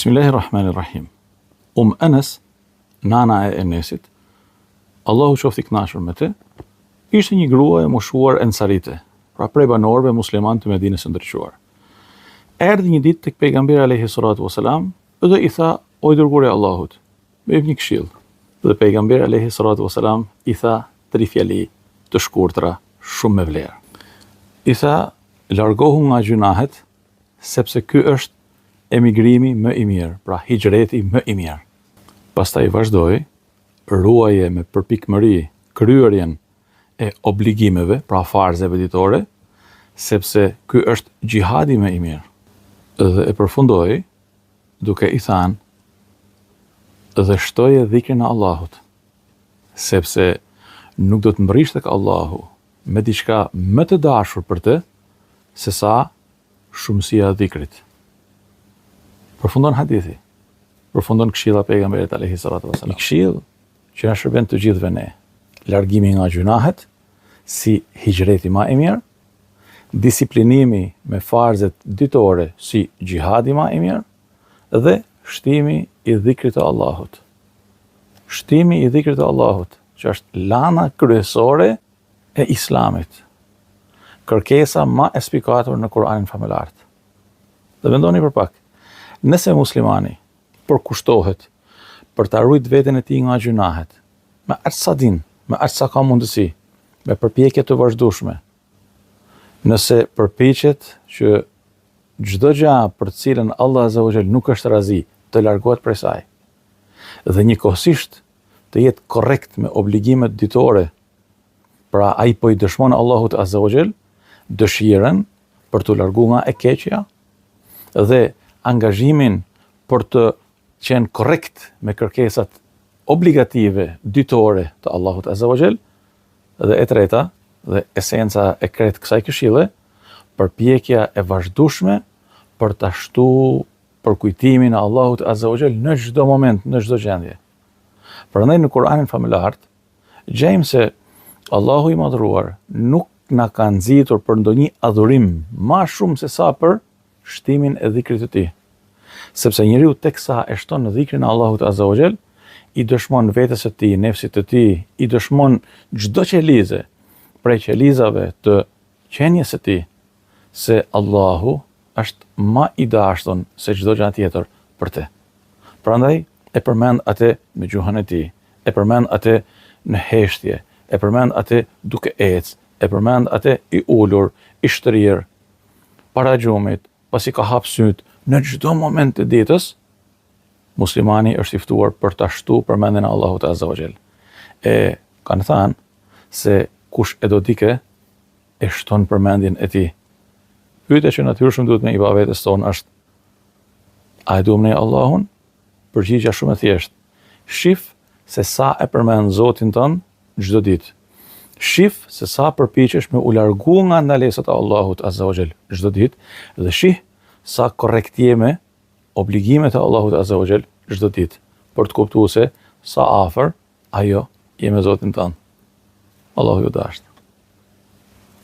Bismillahirrahmanirrahim. Enes, nana e Enesit, Allahu qoftë i kënaqur me të, ishte një grua e moshuar ensarite, pra prej banorëve musliman të Medinës së ndriçuar. Erdhi një ditë tek pejgamberi alayhi salatu wasalam dhe i tha: "O i dërguari i Allahut, më jep një këshill." Dhe pejgamberi alayhi salatu wasalam i tha 3 fjali të shkurtra, shumë me vlerë. I tha: "Largohu nga gjunahet, sepse ky është emigrimi më i mirë, pra hijreti më i mirë." Pastaj vazhdoi: "Ruaje me përpikmëri kryerjen e obligimeve, pra farzeve ditore, sepse ky është xhihadi më i mirë." Dhe e përfundoi duke i thënë: "Dhe shtoje dhikrin e Allahut, sepse nuk do të mbarish tek Allahu me diçka më të dashur për të se sa shumësia e dhikrit." Përfundon hadithi, përfundon këshilla e pejgamberit alayhi salatu wasalam. Këshill që na shërben të gjithëve ne, largimi nga gjunahet, si hijreti më i mirë, disiplinimi me farzet ditore si xhihadi më i mirë, dhe shtimi i dhikrit të Allahut. Shtimi i dhikrit të Allahut, që është lana kryesore e Islamit. Kërkesa më e spikatur në Kur'anin famullar. Dhe mendoni për pak, nëse muslimani përkushtohet për ta ruajtur veten e tij nga gjunahet, me aq sa din, me aq sa ka mundësi, me përpjekje të vazhdueshme, nëse përpiqet që çdo gjë për të cilën Allah azza wa jall nuk është razi të largohet prej saj, dhe njëkohësisht të jetë korrekt me obligimet ditore, pra ai po i dëshmon Allahut azza wa jall dëshirën për të larguar nga e keqja dhe angazhimin për të qenë korrekt me kërkesat obligative ditore të Allahut azza wa jall, dhe e treta dhe esenca e kretë kësaj këshille, përpjekja e vazhdueshme për ta shtuar përkujtimin e Allahut azza wa jall në çdo moment, në çdo gjendje. Prandaj në Kur'anin famullar gjejmë se Allahu i madhruar nuk na ka nxitur për ndonjë adhurim më shumë se sa për shtimin e dhikrit të tij. Sepse njeriu teksa e shton në dhikrin e Allahut azza wa jall, i dëshmon vetes së tij, nefsit të tij, i dëshmon çdo qelize prej qelizave të qenjes së tij, se Allahu është më i dashur se çdo gjë tjetër për të. Prandaj e përmend atë me gjuhën e tij, e përmend atë në heshtje, e përmend atë duke ecë, e përmend atë i ulur, i shtrirë, para xhumit, pasi ka hap syt, në çdo moment të ditës, muslimani është i ftuar për ta shtuar përmendjen e Allahut azza wa jall. E kanë thënë se kush e do dike, e shton përmendjen e tij. Pyetja që natyrisht duhet me i bë vetes tonë është: a e duam ne Allahun? Përgjigjja shumë e thjeshtë: shif se sa e përmend Zotin tënd çdo ditë. Shif se sa përpiqesh me u largu nga ndalesat e Allahut azza wa jall çdo ditë, dhe shih sa korrekt je me obligimet e Allahut azza wa jall çdo ditë, për të kuptuar se sa afër ajo je me Zotin tënd. Allahu ju dashur.